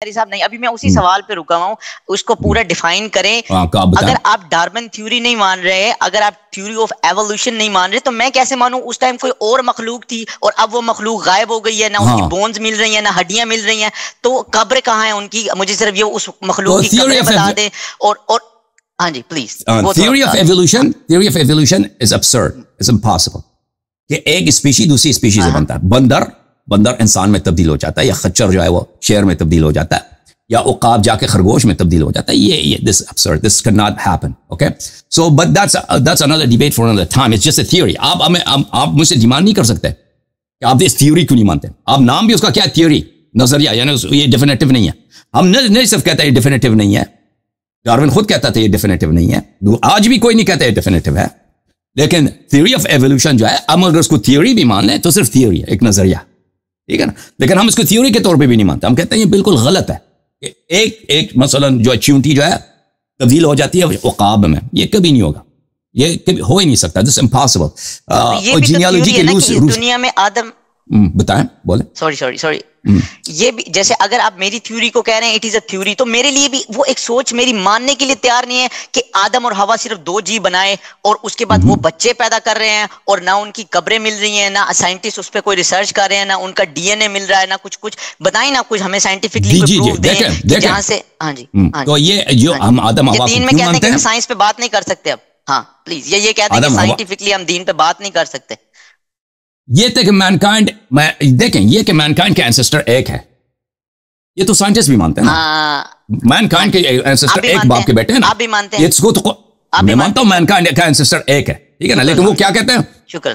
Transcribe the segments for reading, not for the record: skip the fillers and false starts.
صاحب نہیں, ابھی میں اسی سوال پہ رکا ہوں, اس کو پورا ڈیفائن کریں. اگر آپ ڈارون تھیوری نہیں مان رہے, اگر آپ تھیوری آف ایوولوشن نہیں مان رہے, تو میں کیسے مانوں اس ٹائم کوئی اور مخلوق تھی اور اب وہ مخلوق غائب ہو گئی ہے, نہ اس کی بونز مل رہی ہیں نہ ہڈیاں مل رہی ہیں, تو قبر کہاں ہے ان کی؟ مجھے صرف یہ اس مخلوق کی قبر بتا دیں. اور ہاں جی please. theory of evolution is absurd, it's impossible کہ ایک اسپیشی دوسری اسپیشی سے بنتا ہے. بندر انسان میں تبدیل ہو جاتا ہے, یا خچر جو ہے وہ شیر میں تبدیل ہو جاتا ہے, یا عقاب جا کے خرگوش میں تبدیل ہو جاتا ہے. یہ this absurd, this cannot happen, okay? So but that's another debate for another time. It's just a theory. آپ مجھ سے ڈیمانڈ نہیں کر سکتے کہ آپ اس تھیوری کیوں نہیں مانتے. آپ نام بھی اس کا کیا ہے, تھیوری, نظریہ, یعنی یہ ڈیفینیٹو نہیں ہے. ہم نہیں صرف کہتا ہے یہ ڈیفینیٹو نہیں ہے, ڈارون خود کہتا تھا یہ ڈیفینیٹو نہیں ہے, آج بھی کوئی نہیں کہتا یہ ڈیفینیٹو ہے. لیکن تھیوری آف ایوولوشن جو ہے, ہم اگر اس کو تھیوری بھی مان لیں تو صرف تھیوری ہے, ایک نظریہ, ٹھیک ہے نا. لیکن ہم اس کو تھیوری کے طور پہ بھی نہیں مانتے. ہم کہتے ہیں یہ بالکل غلط ہے کہ ایک مثلا جو چیونٹی جو ہے تبدیل ہو جاتی ہے عقاب میں, یہ کبھی نہیں ہوگا, یہ کبھی ہو ہی نہیں سکتا. دس امپاسبل. جینیالوجی کے دنیا میں آدم بتائیں, بولیں. سوری یہ بھی جیسے اگر آپ میری تھیوری کو کہہ رہے ہیں اٹ از اے تھیوری, تو میرے لیے بھی وہ ایک سوچ میری ماننے کے لیے تیار نہیں ہے کہ آدم اور ہوا صرف 2 جی بنائے اور اس کے بعد وہ بچے پیدا کر رہے ہیں, اور نہ ان کی قبریں مل رہی ہیں, نہ سائنٹسٹ اس پہ کوئی ریسرچ کر رہے ہیں, نہ ان کا ڈی این اے مل رہا ہے, نہ کچھ بتائیں, نہ کچھ ہمیں سائنٹیفکلی پروف دیں جہاں سے. ہاں جی, تو یہ جو ہم آدم ہوا دین میں کہتے ہیں کہ سائنس پہ بات نہیں کر سکتے اب. ہاں پلیز, یہ کہتے ہیں کہ سائنٹیفکلی ہم دین پہ بات نہیں کر سکتے. یہ تھے کہ مینکائنڈ, دیکھیں یہ کہ مینکائنڈ کے اینسسٹر ایک ہے, یہ تو سائنٹسٹ بھی مانتے ہیں نا. مینکائنڈ کے اینسسٹر ایک باپ کے بیٹے ہیں نا. آپ بھی مانتے ہیں؟ میں مانتا ہوں مینکائنڈ کا اینسسٹر ایک ہے, ٹھیک ہے نا. لیکن وہ کیا کہتے ہیں, شکر,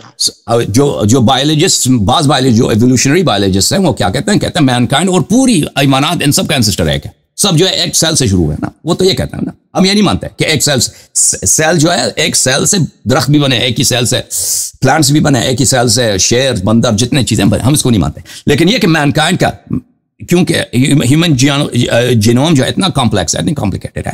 جو بایولوجسٹ, بعض بایولوجسٹ جو ایوولوشنری بایولوجسٹ ہیں, وہ کیا کہتے ہیں مینکائنڈ اور پوری حیوانات ان سب کا اینسسٹر ایک ہے. سب جو ہے ایک سیل سے شروع ہے نا, وہ تو یہ کہتے ہیں نا. ہم یہ نہیں مانتے کہ ایک سیل جو ہے, ایک سیل سے درخت بھی بنے, ایک ہی سیل سے پلانٹس بھی بنے, ایک ہی سیل سے شیر, بندر, جتنے چیزیں بنے, ہم اس کو نہیں مانتے. لیکن یہ کہ مینکائنڈ کا, کیونکہ ہیومن جینوم جو ہے اتنا کمپلیکس ہے, اتنی کمپلیکیٹڈ ہے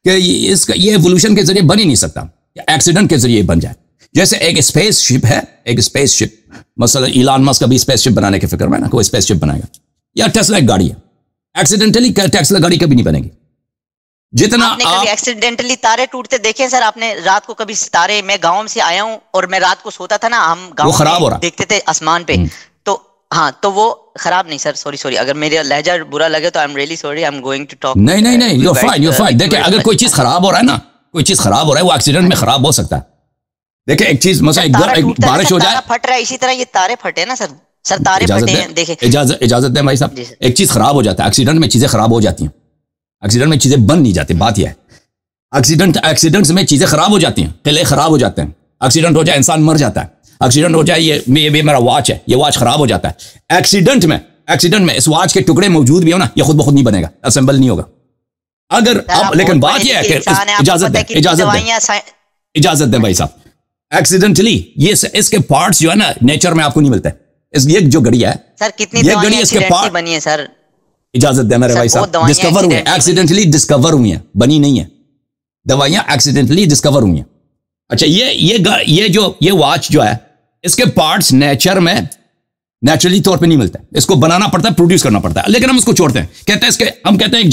کہ یہ ایوولوشن کے ذریعے بن ہی نہیں سکتا, ایکسیڈنٹ کے ذریعے بن جائے. جیسے ایک اسپیس شپ ہے, ایک اسپیس شپ, مثلا ایلان مسک کبھی اسپیس شپ بنانے کے فکر میں نا, کوئی اسپیس شپ بنائے گا, یا ٹیسلا ایک گاڑی ہے, ایکسیڈنٹلی ٹیسلا گاڑی کبھی نہیں بنے گی. جتنا آپ ایکسیڈنٹلی تارے ٹوٹتے دیکھیں سر آپ نے رات کو کبھی ستارے, میں گاؤں سے آیا ہوں اور میں رات کو سوتا تھا نا, ہم گاؤں میں دیکھتے تھے آسمان پہ, تو ہاں تو وہ خراب نہیں سر, سوری اگر میرا لہجہ برا لگے تو I am really sorry, I am going to talk. نہیں یو فائن. دیکھیں اگر کوئی چیز خراب ہو رہا ہے نا, کوئی چیز خراب ہو رہا ہے, وہ ایکسیڈنٹ میں خراب ہو سکتا ہے. دیکھیں ایک چیز مثلا ایک بارش ہو جائے, پھٹ رہا ہے, اسی طرح یہ تارے پھٹے نا سر تارے پھٹے ہیں. دیکھیں اجازت دیں بھائی صاحب, ایک چیز خراب ہو جاتا ہے, ایکسیڈنٹ میں چیزیں خراب ہو جاتی ہیں, ایکسیڈنٹ میں چیزیں بن نہیں جاتی. بات یہ ہے, ایکسیڈنٹ میں چیزیں خراب ہو جاتی ہیں, قلعے خراب ہو جاتے ہیں, ایکسیڈنٹ ہو جائے انسان مر جاتا ہے, ایکسیڈنٹ ہو جائے یہ میرا واچ ہے, یہ واچ خراب ہو جاتا ہے. ایکسیڈنٹ میں اس واچ کے ٹکڑے موجود بھی ہو نا, یہ خود بخود نہیں بنے گا, اسمبل نہیں ہوگا. اگر لیکن بات یہ ہے کہ اجازت دیں بھائی صاحب, ایکسیڈنٹلی یہ اس کے پارٹس جو ہے نا نیچر میں آپ کو نہیں ملتے. یہ جو گڑی ہے سر, کتنی یہ گڑی اس کے پارٹ بنی ہے سر, اجازت دیں میرے بھائی صاحب, ڈسکور ہوئی ہیں, ایکسیڈنٹلی ڈسکور ہوئی ہیں, بنی نہیں ہے. دوائیاں ایکسیڈنٹلی ڈسکور ہوئی ہیں. اچھا یہ واچ جو ہے, اس کے پارٹس نیچر میں نیچرلی طور پہ نہیں ملتے, اس کو بنانا پڑتا ہے, پروڈیوس کرنا پڑتا ہے. لیکن ہم اس کو چھوڑتے ہیں, کہتے ہیں ہم کہتے ہیں ایک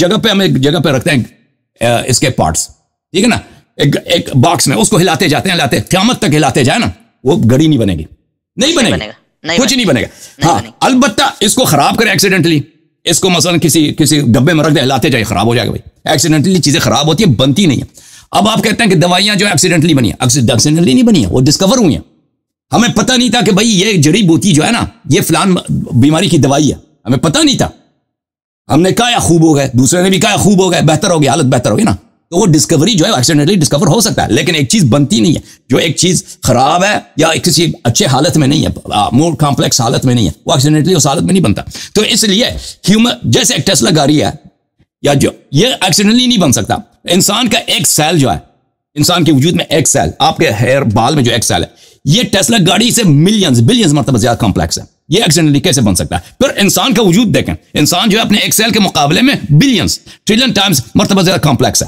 جگہ پہ رکھتے ہیں اس کے پارٹس, ٹھیک ہے نا, ایک باکس میں اس کو ہلاتے جاتے ہیں, قیامت تک ہلاتے جائے نا, وہ گڑی نہیں بنے گی, نہیں بنے گا, کچھ نہیں بنے گا. ہاں البتہ اس کو خراب کرے ایکسیڈنٹلی, اس کو مثلا کسی ڈبے میں رکھ دے, ہلاتے جائے, خراب ہو جائے گا. بھائی ایکسیڈنٹلی چیزیں خراب ہوتی ہیں, بنتی نہیں ہیں. اب آپ کہتے ہیں کہ دوائیاں جو ایکسیڈنٹلی بنی ہیں, ایکسیڈنٹلی نہیں بنی ہیں, وہ ڈسکور ہوئی ہیں. ہمیں پتہ نہیں تھا کہ بھائی یہ جڑی بوٹی جو ہے نا, یہ فلان بیماری کی دوائی ہے, ہمیں پتہ نہیں تھا. ہم نے کہا یا خوب ہو گئے, دوسرے نے بھی کہا خوب ہو گئے, بہتر ہو گئی, حالت بہتر ہوگی نا. تو وہ ڈسکوری جو ہے ایکسیڈنٹلی ڈسکور ہو سکتا ہے, لیکن ایک چیز بنتی نہیں ہے. جو ایک چیز خراب ہے یا کسی اچھے حالت میں نہیں ہے, مور کمپلیکس حالت میں نہیں ہے, وہ ایکسیڈنٹلی اس حالت میں نہیں بنتا. تو اس لیے جیسے ایک ٹیسلا گاڑی ہے, یا جو یہ ایکسیڈنٹلی نہیں بن سکتا. انسان کا ایک سیل جو ہے, انسان کے وجود میں ایک سیل, آپ کے ہیئر بال میں جو ایک سیل ہے, یہ ٹیسلا گاڑی سے بلینز مرتبہ زیادہ کمپلیکس ہے. یہ ایکسیڈنٹلی کیسے بن سکتا ہے؟ پھر انسان کا وجود دیکھیں, انسان جو ہے اپنے ایک سیل کے مقابلے میں بلینز ٹریلین ٹائمز مرتبہ زیادہ کمپلیکس ہے.